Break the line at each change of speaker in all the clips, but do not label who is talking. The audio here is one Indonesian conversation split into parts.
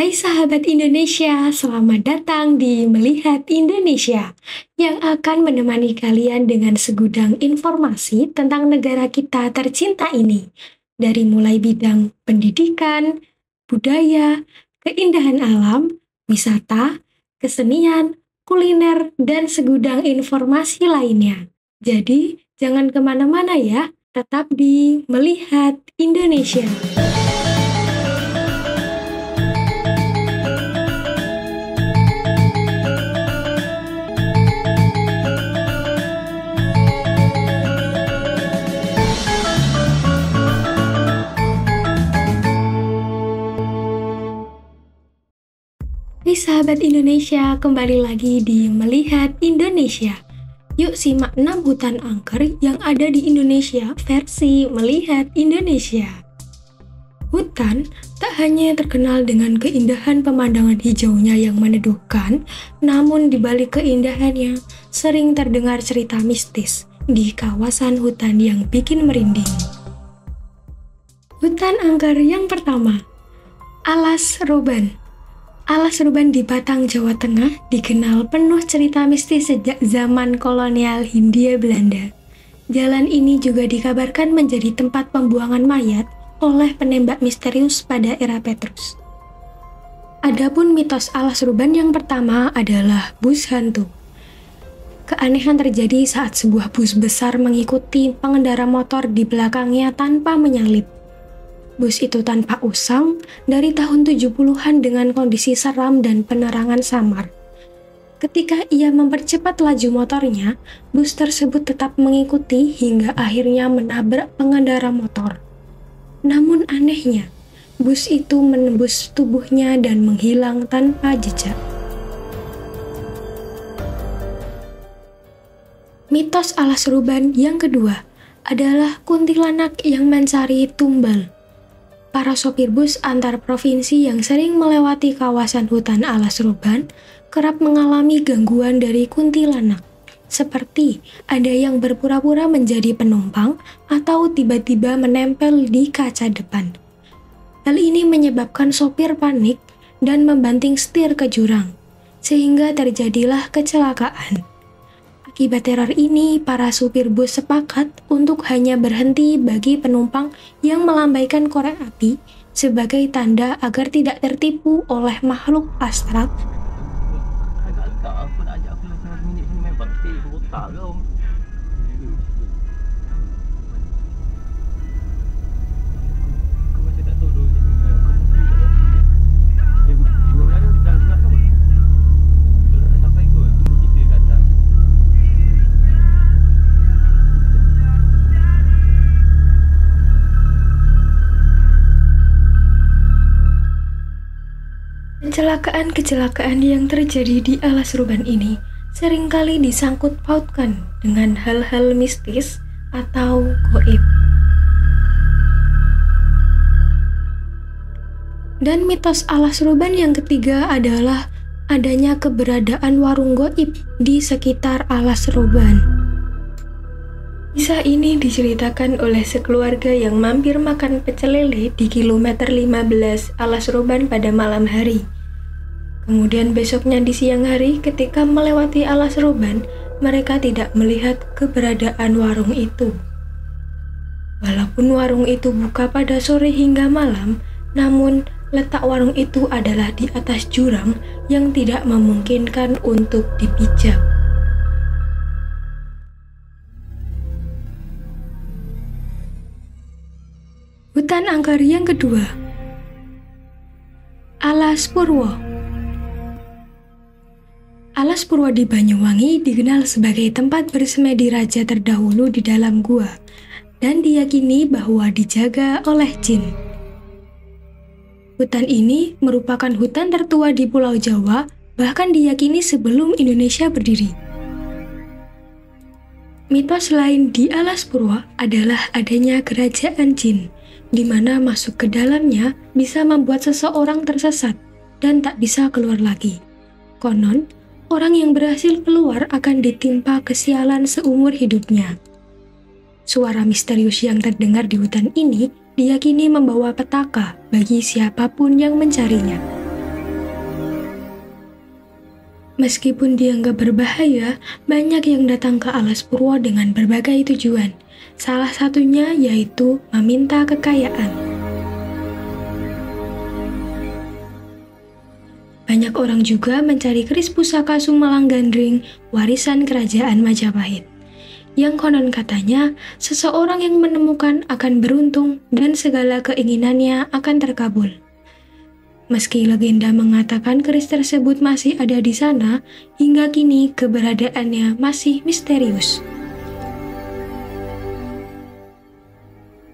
Hai sahabat Indonesia, selamat datang di Melihat Indonesia yang akan menemani kalian dengan segudang informasi tentang negara kita tercinta ini. Dari mulai bidang pendidikan, budaya, keindahan alam, wisata, kesenian, kuliner, dan segudang informasi lainnya. Jadi, jangan kemana-mana ya, tetap di Melihat Indonesia. Hai sahabat Indonesia, kembali lagi di Melihat Indonesia. Yuk simak 6 hutan angker yang ada di Indonesia versi Melihat Indonesia. Hutan tak hanya terkenal dengan keindahan pemandangan hijaunya yang meneduhkan, namun di balik keindahannya sering terdengar cerita mistis di kawasan hutan yang bikin merinding. Hutan angker yang pertama, Alas Roban. Alas Roban di Batang, Jawa Tengah dikenal penuh cerita mistis sejak zaman kolonial Hindia Belanda. Jalan ini juga dikabarkan menjadi tempat pembuangan mayat oleh penembak misterius pada era Petrus. Adapun mitos Alas Roban yang pertama adalah bus hantu. Keanehan terjadi saat sebuah bus besar mengikuti pengendara motor di belakangnya tanpa menyalip. Bus itu tanpa usang dari tahun 70-an dengan kondisi seram dan penerangan samar. Ketika ia mempercepat laju motornya, bus tersebut tetap mengikuti hingga akhirnya menabrak pengendara motor. Namun anehnya, bus itu menembus tubuhnya dan menghilang tanpa jejak. Mitos Alas Roban yang kedua adalah kuntilanak yang mencari tumbal. Para sopir bus antar provinsi yang sering melewati kawasan hutan Alas Roban kerap mengalami gangguan dari kuntilanak, seperti ada yang berpura-pura menjadi penumpang atau tiba-tiba menempel di kaca depan. Hal ini menyebabkan sopir panik dan membanting setir ke jurang, sehingga terjadilah kecelakaan. Akibat teror ini, para supir bus sepakat untuk hanya berhenti bagi penumpang yang melambaikan korek api sebagai tanda agar tidak tertipu oleh makhluk astral. Kecelakaan-kecelakaan yang terjadi di Alas Roban ini seringkali disangkut pautkan dengan hal-hal mistis atau gaib. Dan mitos Alas Roban yang ketiga adalah adanya keberadaan warung gaib di sekitar Alas Roban. Kisah ini diceritakan oleh sekeluarga yang mampir makan pecel lele di kilometer 15 Alas Roban pada malam hari. Kemudian besoknya di siang hari ketika melewati Alas Roban, mereka tidak melihat keberadaan warung itu. Walaupun warung itu buka pada sore hingga malam, namun letak warung itu adalah di atas jurang yang tidak memungkinkan untuk dipijak. Hutan angker yang kedua, Alas Purwo. Alas Purwo di Banyuwangi dikenal sebagai tempat bersemedi raja terdahulu di dalam gua dan diyakini bahwa dijaga oleh jin. Hutan ini merupakan hutan tertua di Pulau Jawa, bahkan diyakini sebelum Indonesia berdiri. Mitos lain di Alas Purwo adalah adanya kerajaan jin, di mana masuk ke dalamnya bisa membuat seseorang tersesat dan tak bisa keluar lagi. Konon, orang yang berhasil keluar akan ditimpa kesialan seumur hidupnya. Suara misterius yang terdengar di hutan ini diyakini membawa petaka bagi siapapun yang mencarinya. Meskipun dianggap berbahaya, banyak yang datang ke Alas Purwo dengan berbagai tujuan. Salah satunya yaitu meminta kekayaan. Banyak orang juga mencari keris pusaka Sumalang Gandring, warisan kerajaan Majapahit. Yang konon katanya, seseorang yang menemukan akan beruntung dan segala keinginannya akan terkabul. Meski legenda mengatakan keris tersebut masih ada di sana, hingga kini keberadaannya masih misterius.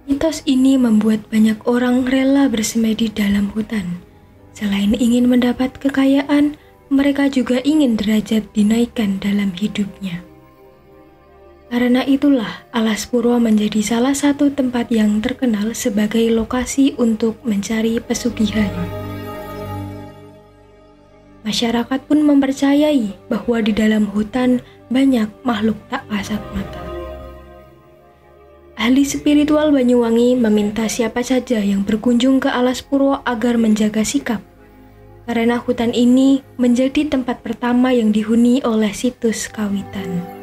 Mitos ini membuat banyak orang rela bersemedi dalam hutan. Selain ingin mendapat kekayaan, mereka juga ingin derajat dinaikkan dalam hidupnya. Karena itulah, Alas Purwo menjadi salah satu tempat yang terkenal sebagai lokasi untuk mencari pesugihan. Masyarakat pun mempercayai bahwa di dalam hutan banyak makhluk tak kasat mata. Ahli spiritual Banyuwangi meminta siapa saja yang berkunjung ke Alas Purwo agar menjaga sikap, karena hutan ini menjadi tempat pertama yang dihuni oleh situs Kawitan.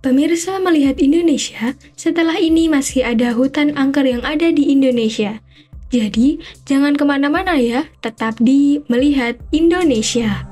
Pemirsa melihat Indonesia, setelah ini masih ada hutan angker yang ada di Indonesia. Jadi, jangan kemana-mana ya, tetap di Melihat Indonesia.